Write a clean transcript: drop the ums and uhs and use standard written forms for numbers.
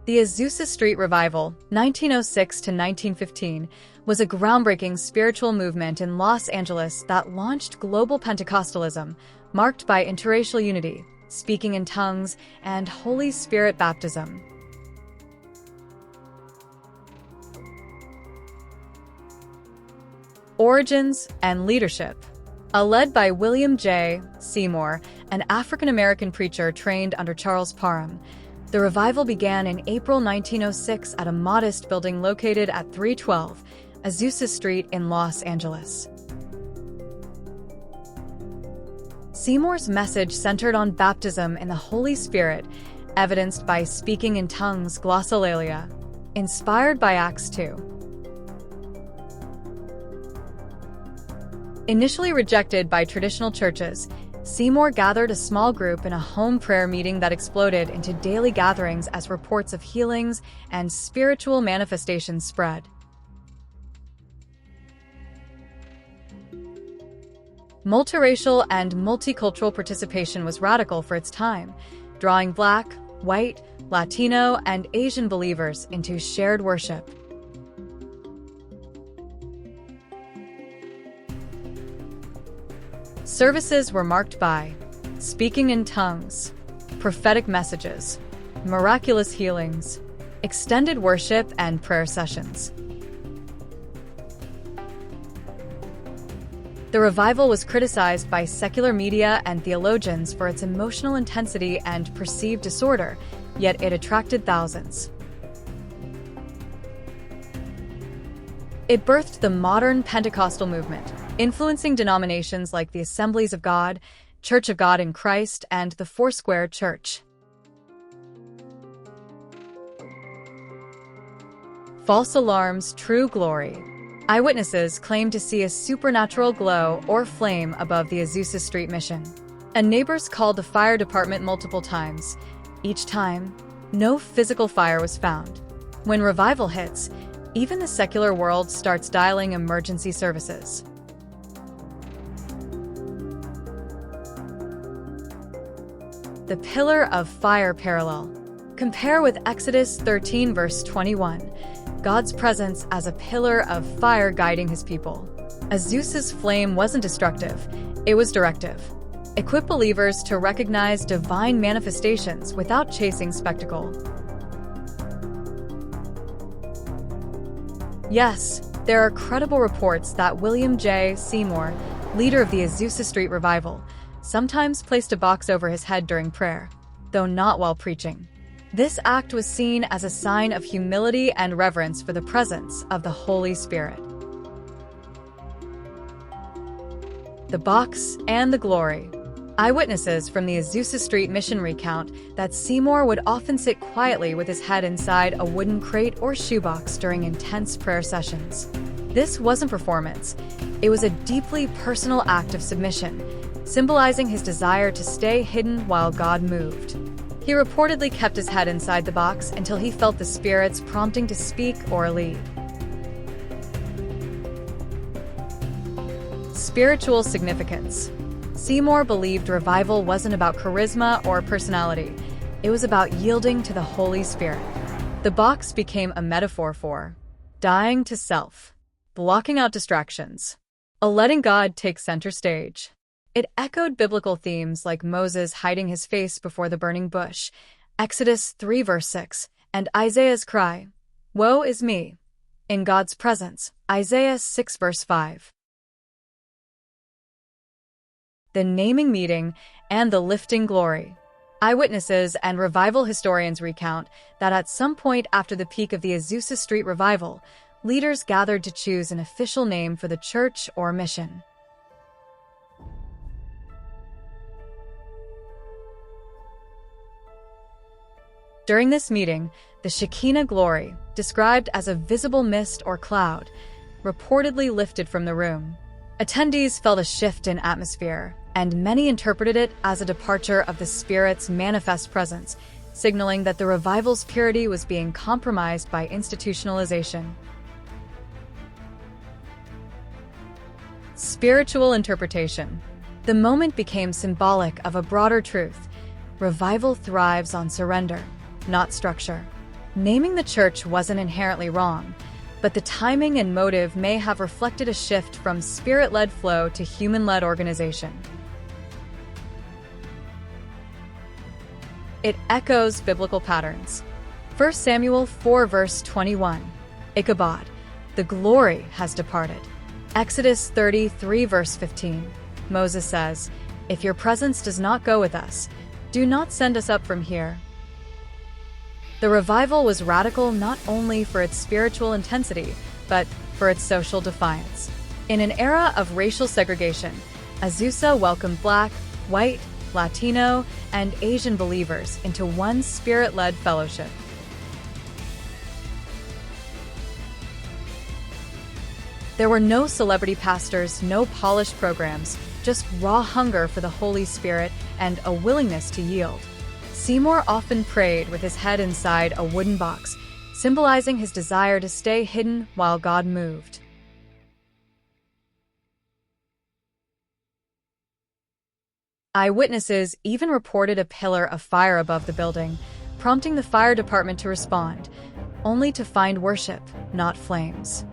The Azusa Street Revival, 1906 to 1915, was a groundbreaking spiritual movement in Los Angeles that launched global Pentecostalism, marked by interracial unity, speaking in tongues, and Holy Spirit baptism. Origins and leadership. Led by William J. Seymour, an African-American preacher trained under Charles Parham, the revival began in April 1906 at a modest building located at 312 Azusa Street in Los Angeles. Seymour's message centered on baptism in the Holy Spirit, evidenced by speaking in tongues glossolalia, inspired by Acts 2. Initially rejected by traditional churches, Seymour gathered a small group in a home prayer meeting that exploded into daily gatherings as reports of healings and spiritual manifestations spread. Multiracial and multicultural participation was radical for its time, drawing Black, white, Latino, and Asian believers into shared worship. Services were marked by speaking in tongues, prophetic messages, miraculous healings, extended worship, and prayer sessions. The revival was criticized by secular media and theologians for its emotional intensity and perceived disorder, yet it attracted thousands. It birthed the modern Pentecostal movement, influencing denominations like the Assemblies of God, Church of God in Christ, and the Foursquare Church. False alarms, true glory. Eyewitnesses claimed to see a supernatural glow or flame above the Azusa Street mission. And neighbors called the fire department multiple times. Each time, no physical fire was found. When revival hits, even the secular world starts dialing emergency services. The pillar of fire parallel. Compare with Exodus 13 verse 21, God's presence as a pillar of fire guiding his people. Azusa's flame wasn't destructive, it was directive. Equip believers to recognize divine manifestations without chasing spectacle. Yes, there are credible reports that William J. Seymour, leader of the Azusa Street Revival, sometimes placed a box over his head during prayer, though not while preaching. This act was seen as a sign of humility and reverence for the presence of the Holy Spirit. The box and the glory. Eyewitnesses from the Azusa Street mission recount that Seymour would often sit quietly with his head inside a wooden crate or shoebox during intense prayer sessions. This wasn't performance. It was a deeply personal act of submission, symbolizing his desire to stay hidden while God moved. He reportedly kept his head inside the box until he felt the Spirit's prompting to speak or lead. Spiritual significance. Seymour believed revival wasn't about charisma or personality. It was about yielding to the Holy Spirit. The box became a metaphor for dying to self, blocking out distractions, letting God take center stage. It echoed biblical themes like Moses hiding his face before the burning bush, Exodus 3 verse 6, and Isaiah's cry, "Woe is me," in God's presence, Isaiah 6 verse 5. The naming meeting and the lifting glory. Eyewitnesses and revival historians recount that at some point after the peak of the Azusa Street Revival, leaders gathered to choose an official name for the church or mission. During this meeting, the Shekinah glory, described as a visible mist or cloud, reportedly lifted from the room. Attendees felt a shift in atmosphere, and many interpreted it as a departure of the Spirit's manifest presence, signaling that the revival's purity was being compromised by institutionalization. Spiritual interpretation. The moment became symbolic of a broader truth. Revival thrives on surrender, not structure. Naming the church wasn't inherently wrong, but the timing and motive may have reflected a shift from spirit-led flow to human-led organization. It echoes biblical patterns. 1 Samuel 4 verse 21, Ichabod, the glory has departed. Exodus 33 verse 15, Moses says, "If your presence does not go with us, do not send us up from here." The revival was radical not only for its spiritual intensity, but for its social defiance. In an era of racial segregation, Azusa welcomed Black, white, Latino, and Asian believers into one spirit-led fellowship. There were no celebrity pastors, no polished programs, just raw hunger for the Holy Spirit and a willingness to yield. Seymour often prayed with his head inside a wooden box, symbolizing his desire to stay hidden while God moved. Eyewitnesses even reported a pillar of fire above the building, prompting the fire department to respond, only to find worship, not flames.